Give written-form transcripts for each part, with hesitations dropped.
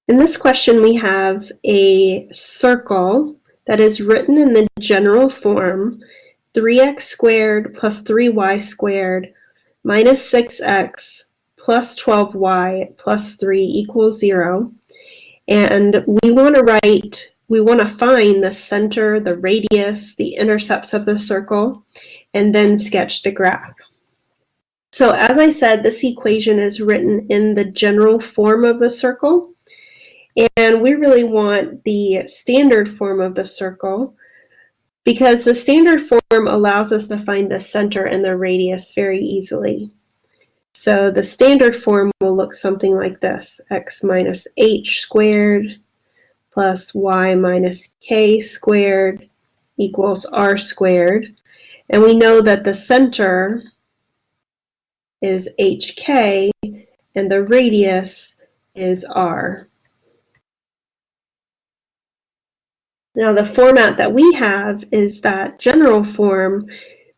In this question, we have a circle that is written in the general form 3x squared plus 3y squared minus 6x plus 12y plus 3 equals 0. And we want to find the center, the radius, the intercepts of the circle, and then sketch the graph. So as I said, this equation is written in the general form of the circle. And we really want the standard form of the circle because the standard form allows us to find the center and the radius very easily. So the standard form will look something like this: x minus h squared plus y minus k squared equals r squared. And we know that the center is hk and the radius is r. Now the format that we have is that general form,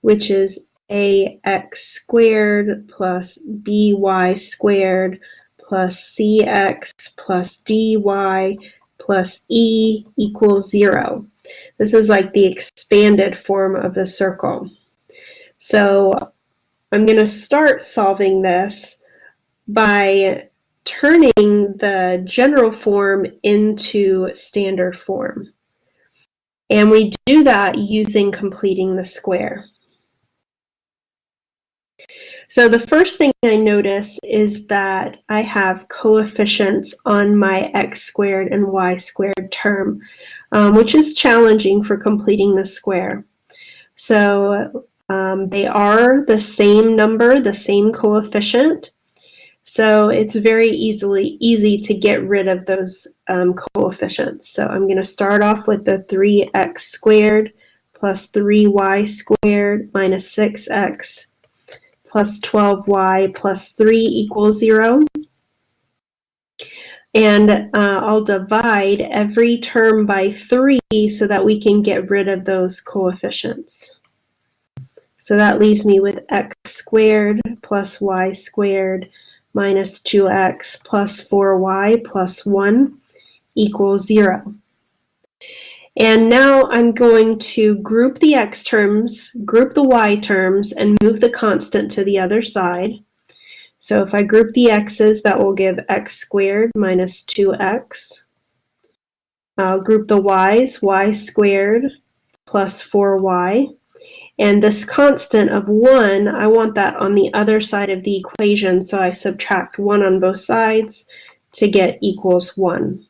which is ax squared plus by squared plus cx plus dy plus e equals 0. This is like the expanded form of the circle. So I'm going to start solving this by turning the general form into standard form. And we do that using completing the square. So the first thing I notice is that I have coefficients on my x squared and y squared term, which is challenging for completing the square. So they are the same number, the same coefficient. So it's very easy to get rid of those coefficients. So I'm going to start off with the 3x squared plus 3y squared minus 6x plus 12y plus 3 equals 0. And I'll divide every term by 3 so that we can get rid of those coefficients. So that leaves me with x squared plus y squared minus 2x plus 4y plus 1 equals 0. And now I'm going to group the x terms, group the y terms, and move the constant to the other side. So if I group the x's, that will give x squared minus 2x. I'll group the y's, y squared plus 4y. And this constant of 1, I want that on the other side of the equation, so I subtract 1 on both sides to get equals 1.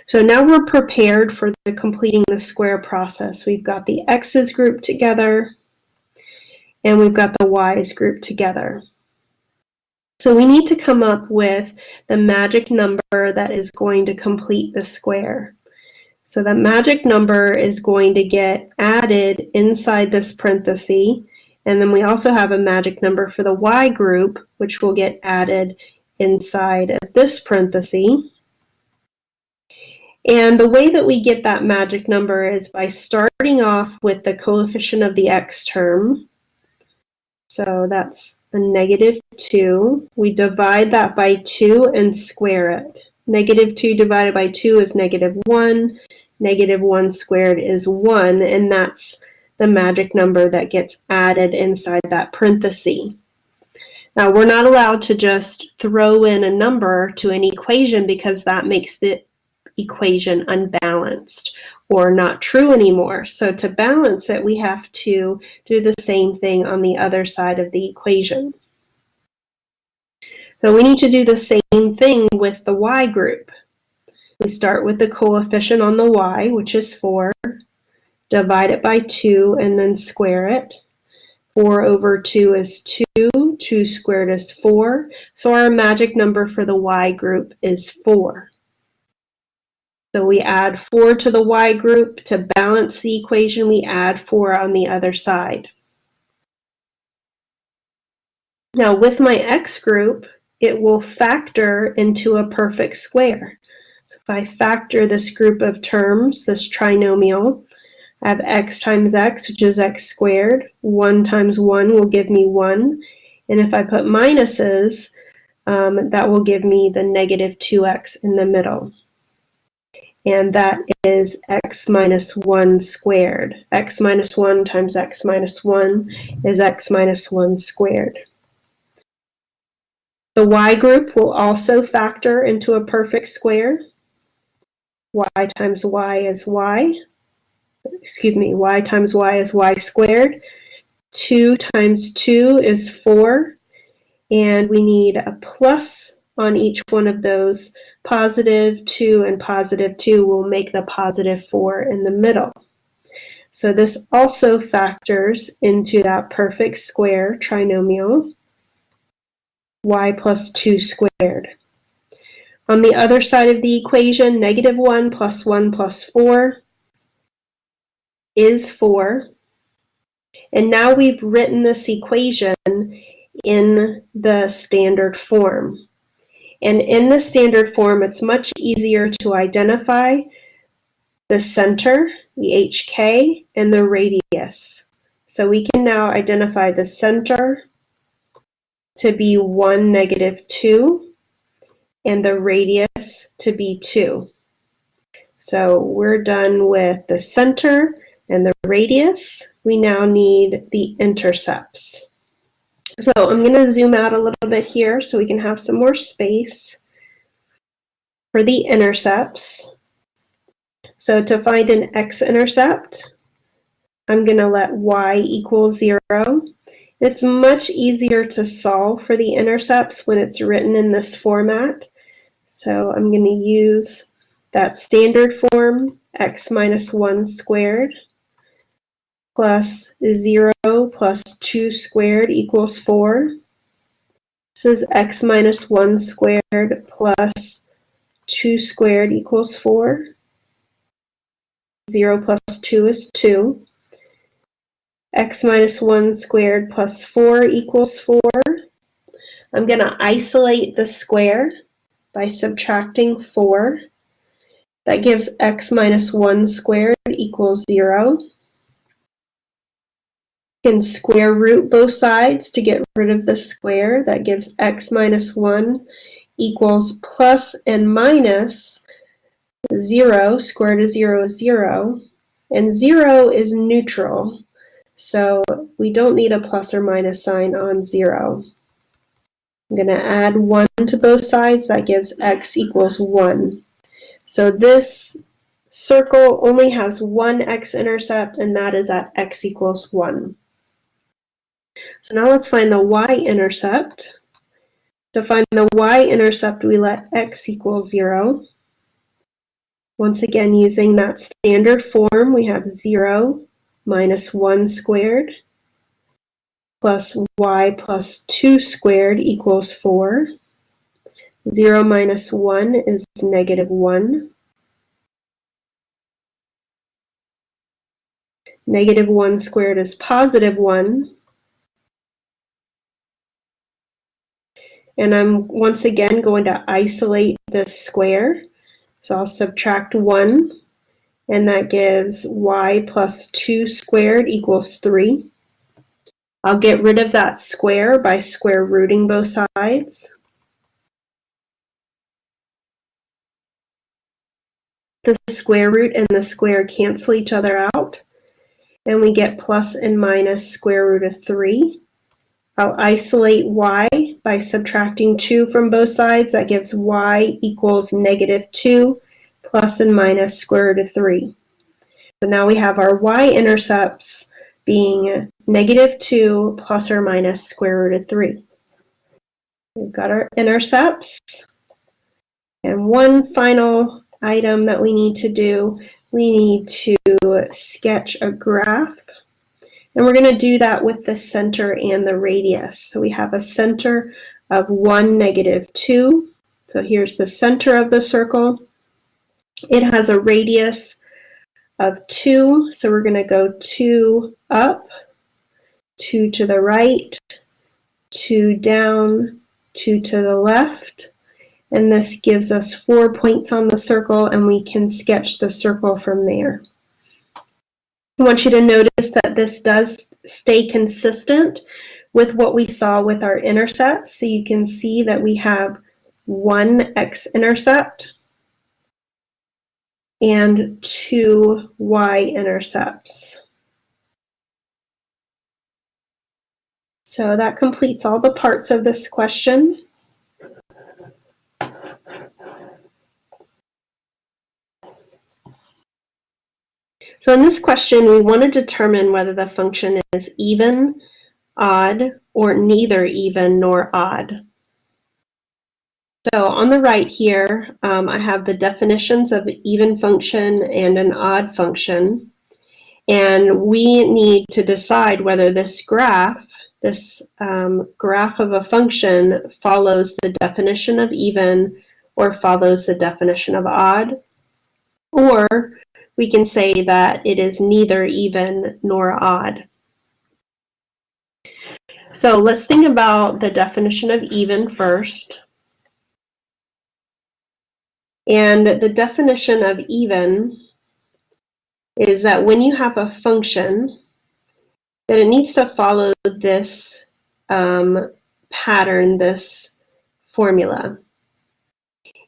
So now we're prepared for the completing the square process. We've got the x's grouped together, and we've got the y's grouped together. So we need to come up with the magic number that is going to complete the square. So that magic number is going to get added inside this parenthesis, and then we also have a magic number for the y group, which will get added inside of this parenthesis. And the way that we get that magic number is by starting off with the coefficient of the x term. So that's a negative 2. We divide that by 2 and square it. Negative 2 divided by 2 is negative 1. Negative 1 squared is 1, and that's the magic number that gets added inside that parenthesis. Now, we're not allowed to just throw in a number to an equation because that makes the equation unbalanced or not true anymore. So to balance it, we have to do the same thing on the other side of the equation. So we need to do the same thing with the y group. We start with the coefficient on the y, which is 4, divide it by 2, and then square it. 4 over 2 is 2, 2 squared is 4, so our magic number for the y group is 4. So we add 4 to the y group. To balance the equation, we add 4 on the other side. Now with my x group, it will factor into a perfect square. So if I factor this group of terms, this trinomial, I have x times x, which is x squared. 1 times 1 will give me 1. And if I put minuses, that will give me the negative 2x in the middle. And that is x minus 1 squared. X minus 1 times x minus 1 is x minus 1 squared. The y group will also factor into a perfect square. Y times y is y. Excuse me, y times y is y squared. 2 times 2 is 4. And we need a plus on each one of those. Positive 2 and positive 2 will make the positive 4 in the middle. So this also factors into that perfect square trinomial, y plus 2 squared. On the other side of the equation, negative 1 plus 1 plus 4 is 4. And now we've written this equation in the standard form. And in the standard form, it's much easier to identify the center, the HK, and the radius. So we can now identify the center to be 1, negative 2, and the radius to be 2. So we're done with the center and the radius. We now need the intercepts. So I'm going to zoom out a little bit here so we can have some more space for the intercepts. So to find an x-intercept, I'm going to let y equal 0. It's much easier to solve for the intercepts when it's written in this format. So I'm going to use that standard form, x minus 1 squared plus 0 plus 2 squared equals 4. This is x minus 1 squared plus 2 squared equals 4. 0 plus 2 is 2. X minus 1 squared plus 4 equals 4. I'm going to isolate the square by subtracting 4. That gives x minus 1 squared equals 0. You can square root both sides to get rid of the square. That gives x minus 1 equals plus and minus 0. Square root of 0 is 0. And 0 is neutral. So we don't need a plus or minus sign on 0. I'm going to add 1 to both sides. That gives x equals 1. So this circle only has one x-intercept, and that is at x equals 1. So now let's find the y-intercept. To find the y-intercept, we let x equal 0. Once again, using that standard form, we have 0 minus 1 squared plus y plus 2 squared equals 4. 0 minus 1 is negative 1. Negative 1 squared is positive 1. And I'm once again going to isolate this square. So I'll subtract 1, and that gives y plus 2 squared equals 3. I'll get rid of that square by square rooting both sides. The square root and the square cancel each other out, and we get plus and minus square root of 3. I'll isolate y by subtracting 2 from both sides. That gives y equals negative 2 plus and minus square root of 3. So now we have our y-intercepts being negative 2 plus or minus square root of 3. We've got our intercepts. And one final item that we need to do, we need to sketch a graph. And we're going to do that with the center and the radius. So we have a center of 1, negative 2. So here's the center of the circle. It has a radius of 2. So we're going to go 2 up, 2 to the right, 2 down, 2 to the left. And this gives us 4 points on the circle, and we can sketch the circle from there. I want you to notice that this does stay consistent with what we saw with our intercepts. So you can see that we have one x-intercept and two y-intercepts. So that completes all the parts of this question. So in this question, we want to determine whether the function is even, odd, or neither even nor odd. So on the right here, I have the definitions of an even function and an odd function. And we need to decide whether this graph of a function follows the definition of even or follows the definition of odd, or we can say that it is neither even nor odd. So let's think about the definition of even first. And the definition of even is that when you have a function, that it needs to follow this pattern, this formula.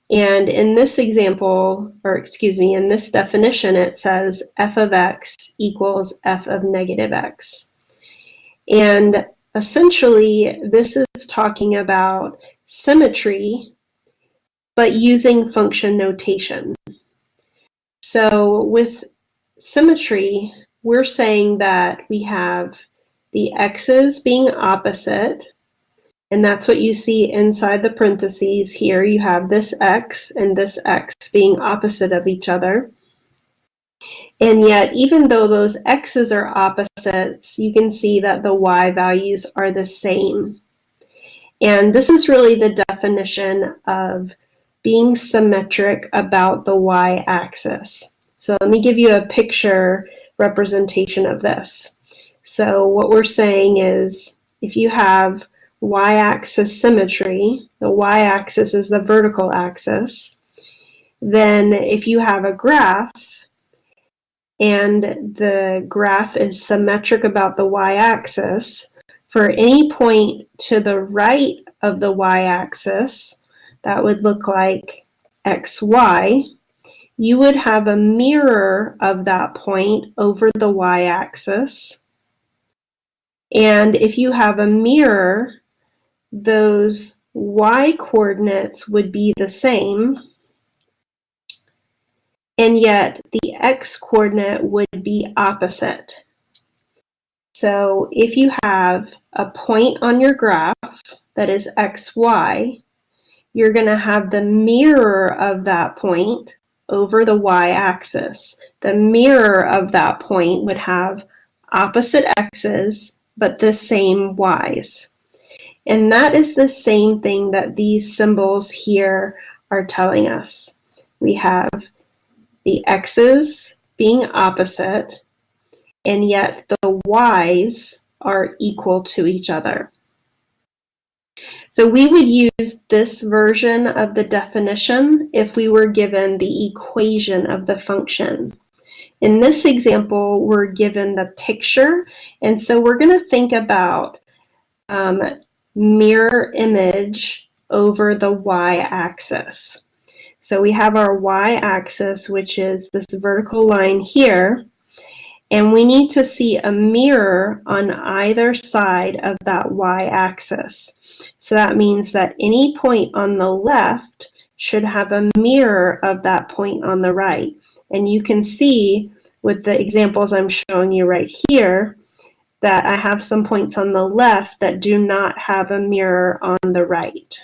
And in this example, or excuse me, in this definition, it says f of x equals f of negative x. And essentially, this is talking about symmetry, but using function notation. So with symmetry, we're saying that we have the x's being opposite, and that's what you see inside the parentheses here. You have this x and this x being opposite of each other. And yet, even though those x's are opposites, you can see that the y values are the same. And this is really the definition of being symmetric about the y-axis. So let me give you a picture representation of this. So what we're saying is, if you have y-axis symmetry, the y-axis is the vertical axis, then if you have a graph and the graph is symmetric about the y-axis, for any point to the right of the y-axis, that would look like xy, you would have a mirror of that point over the y-axis. And if you have a mirror, those y-coordinates would be the same, and yet the x-coordinate would be opposite. So if you have a point on your graph that is xy, you're going to have the mirror of that point over the y-axis. The mirror of that point would have opposite x's, but the same y's. And that is the same thing that these symbols here are telling us. We have the x's being opposite, and yet the y's are equal to each other. So we would use this version of the definition if we were given the equation of the function. In this example, we're given the picture, and so we're going to think about mirror image over the y-axis. So we have our y-axis, which is this vertical line here, and we need to see a mirror on either side of that y-axis. So that means that any point on the left should have a mirror of that point on the right. And you can see with the examples I'm showing you right here that I have some points on the left that do not have a mirror on the right.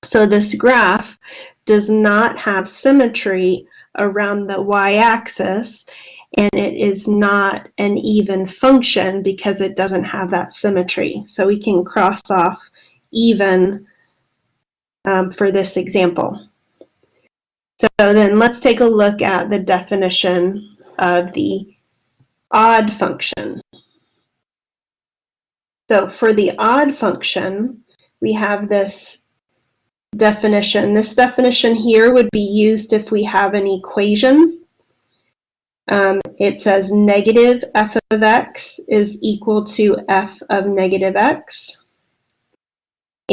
So this graph does not have symmetry around the y-axis, and it is not an even function because it doesn't have that symmetry. So we can cross off even for this example. So then let's take a look at the definition of the odd function. So for the odd function, we have this definition. This definition here would be used if we have an equation. It says negative f of x is equal to f of negative x.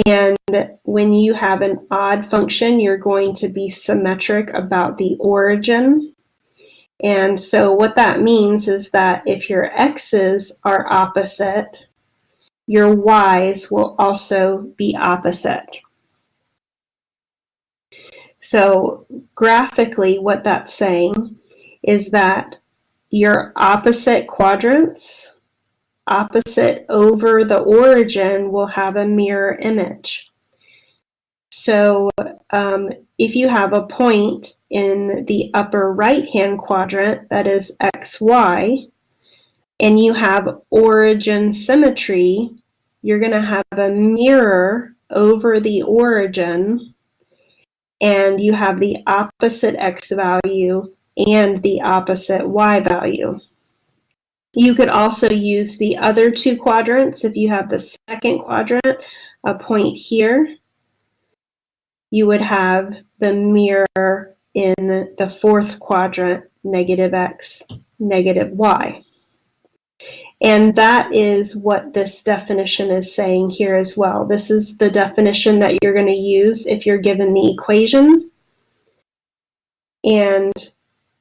And when you have an odd function, you're going to be symmetric about the origin. And so what that means is that if your x's are opposite, your y's will also be opposite. So graphically, what that's saying is that your opposite quadrants, opposite over the origin, will have a mirror image. So if you have a point in the upper right-hand quadrant that is xy, and you have origin symmetry, you're going to have a mirror over the origin, and you have the opposite x value and the opposite y value. You could also use the other two quadrants. If you have the second quadrant, a point here, you would have the mirror in the fourth quadrant, negative x, negative y. And that is what this definition is saying here as well. This is the definition that you're going to use if you're given the equation. And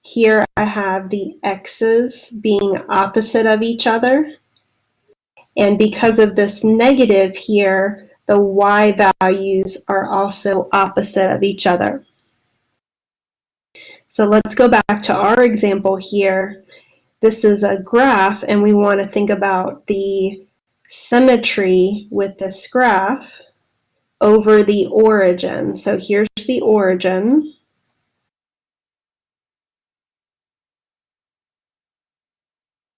here I have the x's being opposite of each other. And because of this negative here, the y values are also opposite of each other. So let's go back to our example here. This is a graph, and we want to think about the symmetry with this graph over the origin. So here's the origin.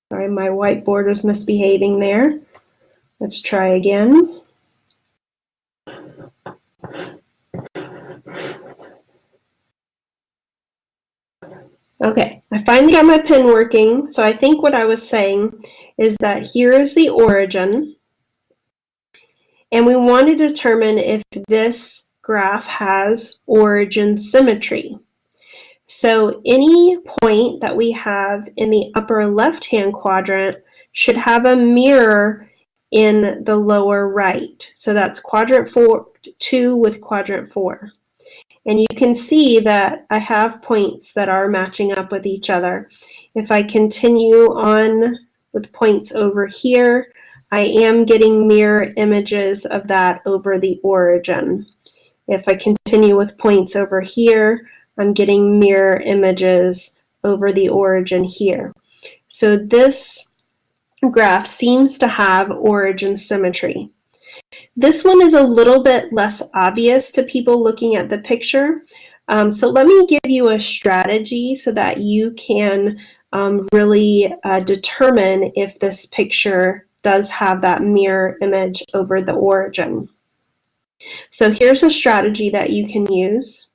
Sorry, my whiteboard was misbehaving there. Let's try again. Okay, I finally got my pen working. So I think what I was saying is that here is the origin, and we want to determine if this graph has origin symmetry. So any point that we have in the upper left-hand quadrant should have a mirror in the lower right. So that's quadrant 2 with quadrant 4. And you can see that I have points that are matching up with each other. If I continue on with points over here, I am getting mirror images of that over the origin. If I continue with points over here, I'm getting mirror images over the origin here. So this graph seems to have origin symmetry. This one is a little bit less obvious to people looking at the picture. So let me give you a strategy so that you can really determine if this picture does have that mirror image over the origin. So here's a strategy that you can use.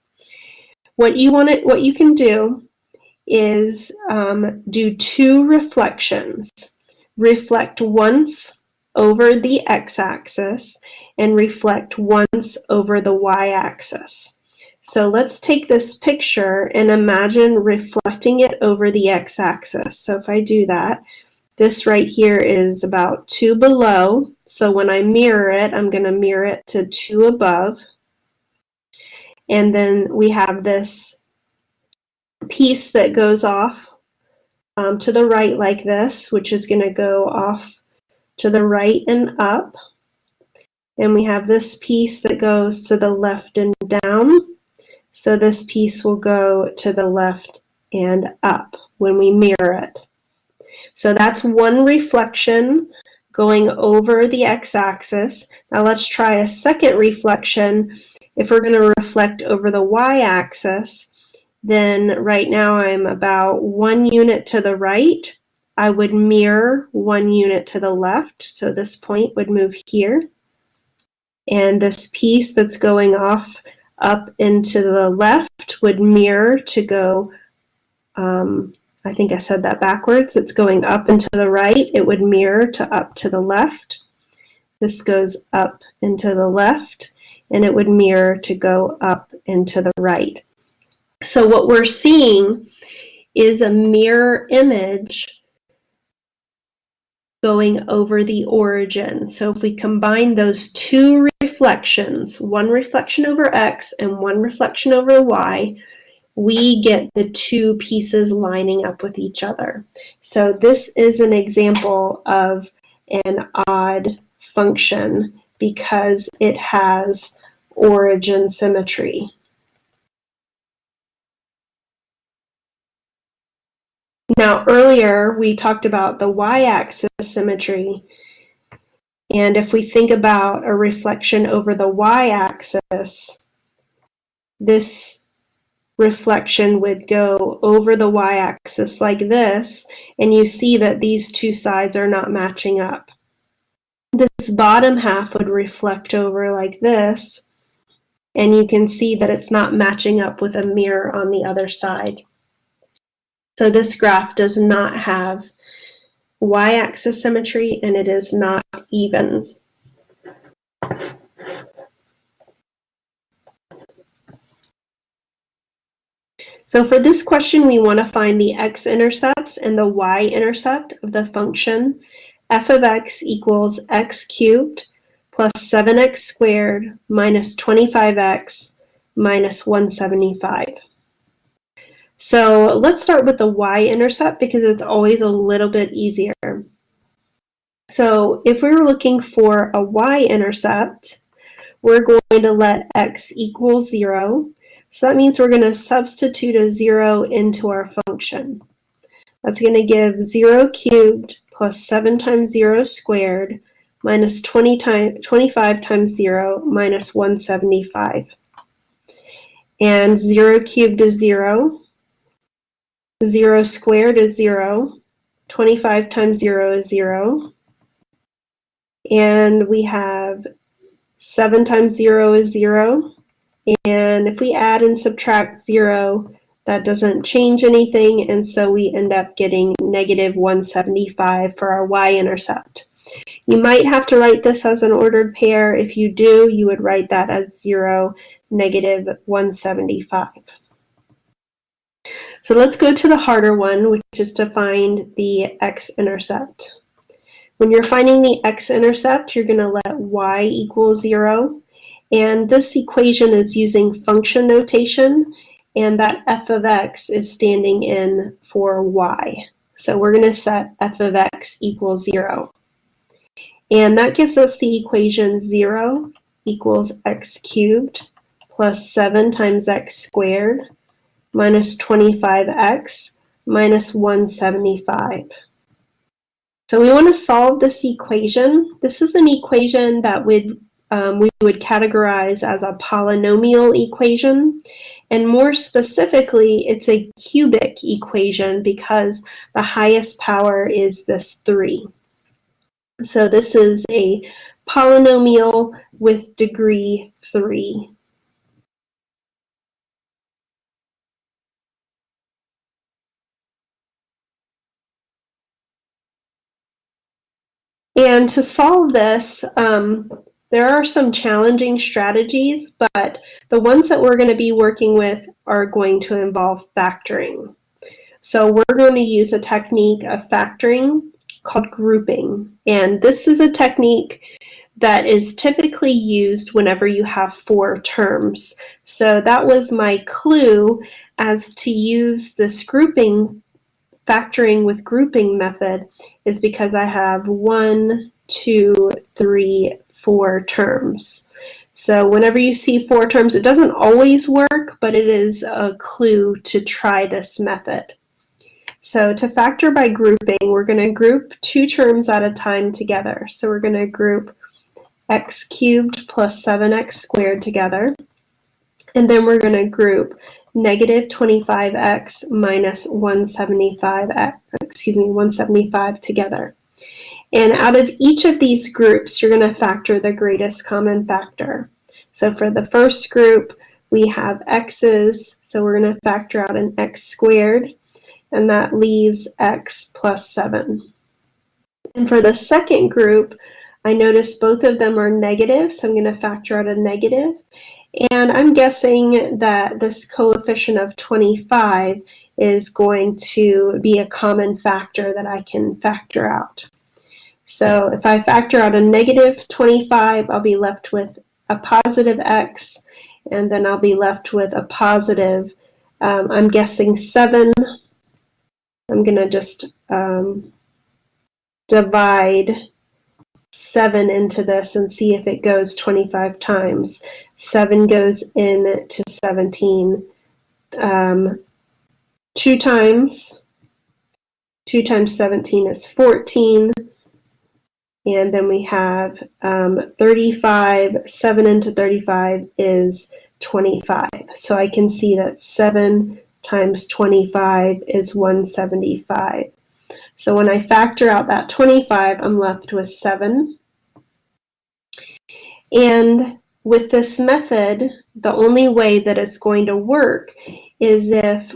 What you can do is do two reflections. Reflect once over the x-axis and reflect once over the y-axis. So let's take this picture and imagine reflecting it over the x-axis. So if I do that, this right here is about 2 below. So when I mirror it, I'm going to mirror it to 2 above. And then we have this piece that goes off to the right like this, which is going to go off to the right and up. And we have this piece that goes to the left and down. So this piece will go to the left and up when we mirror it. So that's one reflection going over the x-axis. Now let's try a second reflection. If we're going to reflect over the y-axis, then right now I'm about 1 unit to the right. I would mirror 1 unit to the left. So this point would move here. And this piece that's going off up into the left would mirror to go, I think I said that backwards. It's going up and to the right. It would mirror to up to the left. This goes up and to the left, and it would mirror to go up and to the right. So what we're seeing is a mirror image going over the origin. So if we combine those two reflections, one reflection over X and one reflection over Y, we get the two pieces lining up with each other. So this is an example of an odd function because it has origin symmetry. Now earlier we talked about the y-axis symmetry, and if we think about a reflection over the y-axis, this reflection would go over the y-axis like this, and you see that these two sides are not matching up. This bottom half would reflect over like this, and you can see that it's not matching up with a mirror on the other side. So this graph does not have y-axis symmetry, and it is not even. So for this question, we want to find the x-intercepts and the y-intercept of the function f of x equals x cubed plus 7x squared minus 25x minus 175. So let's start with the y-intercept because it's always a little bit easier. So if we were looking for a y-intercept, we're going to let x equal 0. So that means we're going to substitute a 0 into our function. That's going to give 0 cubed plus 7 times 0 squared minus 25 times 0 minus 175. And 0 cubed is 0. 0 squared is 0. 25 times 0 is 0. And we have 7 times 0 is 0. And if we add and subtract 0, that doesn't change anything, and so we end up getting negative 175 for our y-intercept. You might have to write this as an ordered pair. If you do, you would write that as 0, negative 175. So let's go to the harder one, which is to find the x-intercept. When you're finding the x-intercept, you're going to let y equal 0. And this equation is using function notation, and that f of x is standing in for y. So we're going to set f of x equals 0. And that gives us the equation 0 equals x cubed plus 7 times x squared minus 25x minus 175. So we want to solve this equation. This is an equation that we would categorize as a polynomial equation, and more specifically, it's a cubic equation because the highest power is this 3. So this is a polynomial with degree 3. And to solve this, there are some challenging strategies, but the ones that we're going to be working with are going to involve factoring. So we're going to use a technique of factoring called grouping. And this is a technique that is typically used whenever you have 4 terms. So that was my clue as to use this grouping, factoring with grouping method, is because I have 1, 2, 3, 4 terms. So whenever you see 4 terms, it doesn't always work, but it is a clue to try this method. So to factor by grouping, we're going to group 2 terms at a time together. So we're going to group x cubed plus 7x squared together. And then we're going to group negative 25x minus 175 together. And out of each of these groups, you're going to factor the greatest common factor. So for the first group, we have x's, so we're going to factor out an x squared, and that leaves x plus 7. And for the second group, I notice both of them are negative, so I'm going to factor out a negative. And I'm guessing that this coefficient of 25 is going to be a common factor that I can factor out. So if I factor out a negative 25, I'll be left with a positive x, and then I'll be left with a positive, I'm guessing 7. I'm going to just divide 7 into this and see if it goes 25 times. 7 goes into 17 2 times. 2 times 17 is 14. And then we have 35. 7 into 35 is 25. So I can see that 7 times 25 is 175. So when I factor out that 25, I'm left with 7. And with this method, the only way that it's going to work is if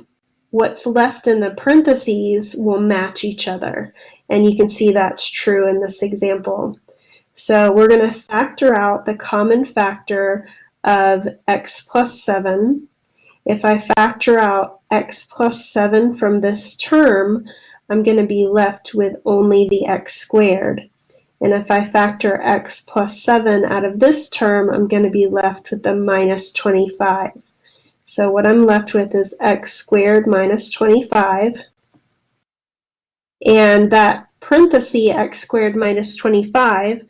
what's left in the parentheses will match each other. And you can see that's true in this example. So we're going to factor out the common factor of x plus 7. If I factor out x plus 7 from this term, I'm going to be left with only the x squared. And if I factor x plus 7 out of this term, I'm going to be left with the minus 25. So what I'm left with is x squared minus 25. And that parenthesis x squared minus 25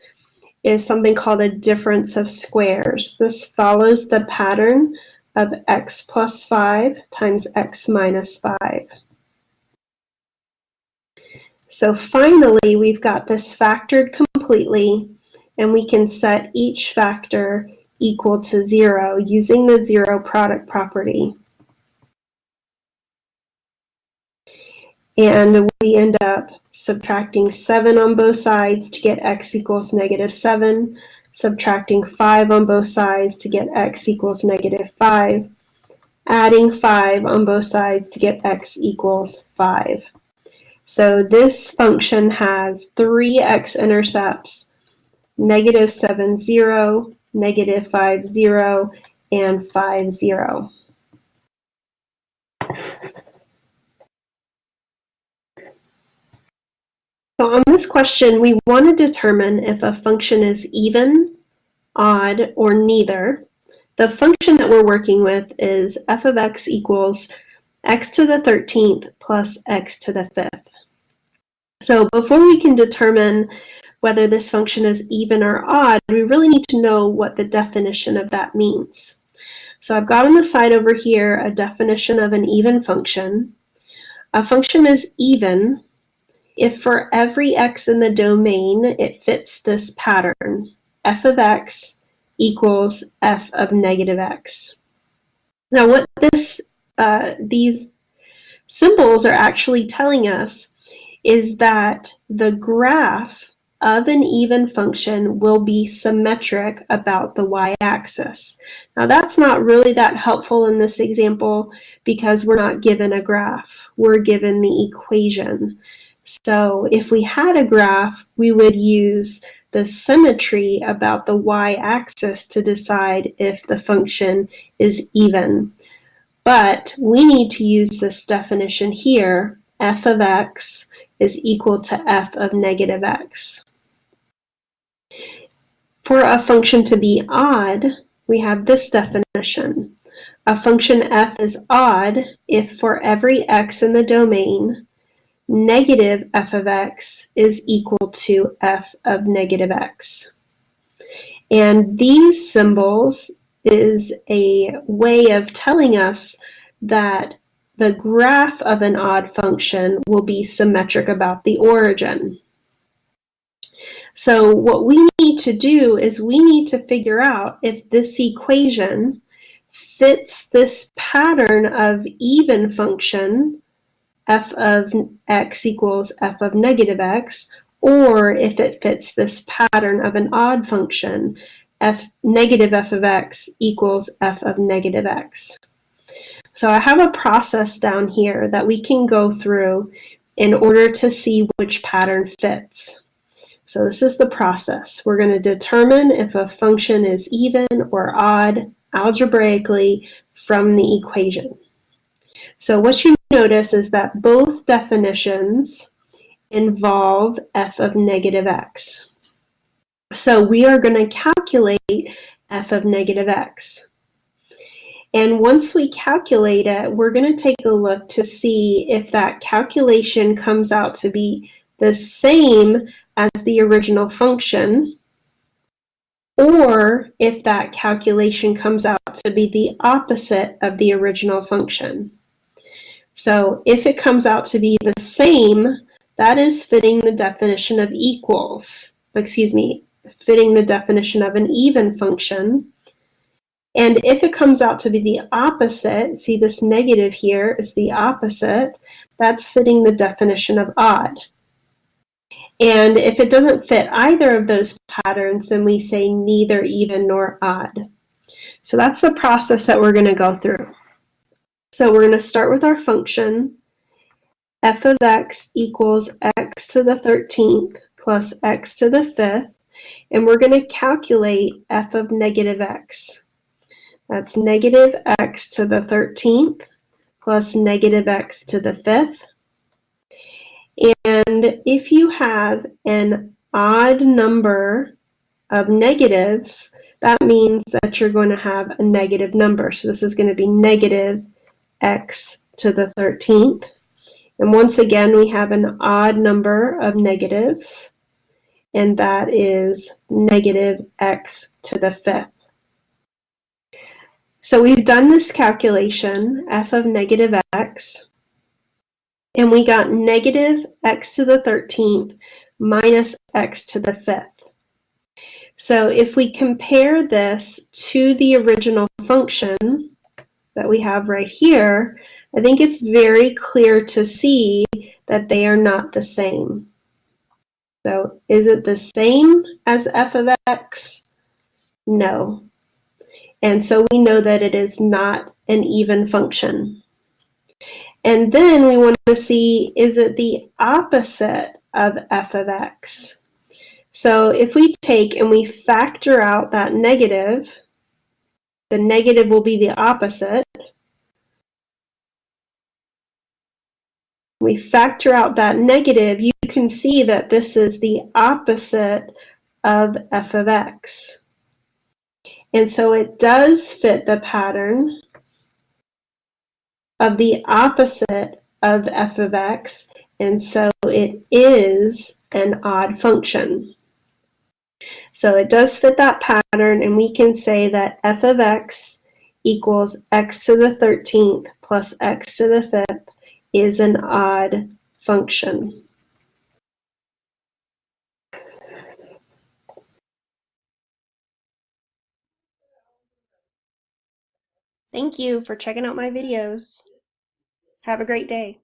is something called a difference of squares. This follows the pattern of x plus 5 times x minus 5. So finally, we've got this factored completely, and we can set each factor equal to 0 using the zero product property. And we end up subtracting 7 on both sides to get x equals negative 7, subtracting 5 on both sides to get x equals negative 5, adding 5 on both sides to get x equals 5. So this function has 3 x-intercepts, negative 7, 0, negative 5, 0, and 5, 0. So on this question, we want to determine if a function is even, odd, or neither. The function that we're working with is f of x equals x to the 13th plus x to the 5th. So before we can determine whether this function is even or odd, we really need to know what the definition of that means. So I've got on the side over here a definition of an even function. A function is even if for every x in the domain it fits this pattern, f of x equals f of negative x. Now what these symbols are actually telling us is that the graph of an even function will be symmetric about the y-axis. Now that's not really that helpful in this example because we're not given a graph, we're given the equation. So if we had a graph, we would use the symmetry about the y-axis to decide if the function is even. But we need to use this definition here, f of x is equal to f of negative x. For a function to be odd, we have this definition. A function f is odd if for every x in the domain, negative f of x is equal to f of negative x. And these symbols is a way of telling us that the graph of an odd function will be symmetric about the origin. So what we need to do is we need to figure out if this equation fits this pattern of even function, f of x equals f of negative x, or if it fits this pattern of an odd function, negative f of x equals f of negative x. So I have a process down here that we can go through in order to see which pattern fits. So this is the process. We're going to determine if a function is even or odd. algebraically from the equation. So what you notice is that both definitions involve f of negative x. So we are going to calculate f of negative x. And once we calculate it, we're going to take a look to see if that calculation comes out to be the same as the original function, or if that calculation comes out to be the opposite of the original function. So if it comes out to be the same, that is fitting the definition of equals, fitting the definition of an even function. And if it comes out to be the opposite, see this negative here is the opposite, that's fitting the definition of odd. And if it doesn't fit either of those patterns, then we say neither even nor odd. So that's the process that we're going to go through. So we're going to start with our function, f of x equals x to the 13th plus x to the 5th, and we're going to calculate f of negative x. That's negative x to the 13th plus negative x to the 5th. And if you have an odd number of negatives, that means that you're going to have a negative number. So this is going to be negative x to the 13th. And once again, we have an odd number of negatives, and that is negative x to the 5th. So we've done this calculation, f of negative x, and we got negative x to the 13th minus x to the 5th. So if we compare this to the original function that we have right here, I think it's very clear to see that they are not the same. So is it the same as f of x? No. And so we know that it is not an even function. And then we want to see, is it the opposite of f of x? So if we take and we factor out that negative, the negative will be the opposite. We factor out that negative, you can see that this is the opposite of f of x. And so it does fit the pattern of the opposite of f of x, and so it is an odd function. So it does fit that pattern, and we can say that f of x equals x to the 13th plus x to the 5th is an odd function. Thank you for checking out my videos. Have a great day.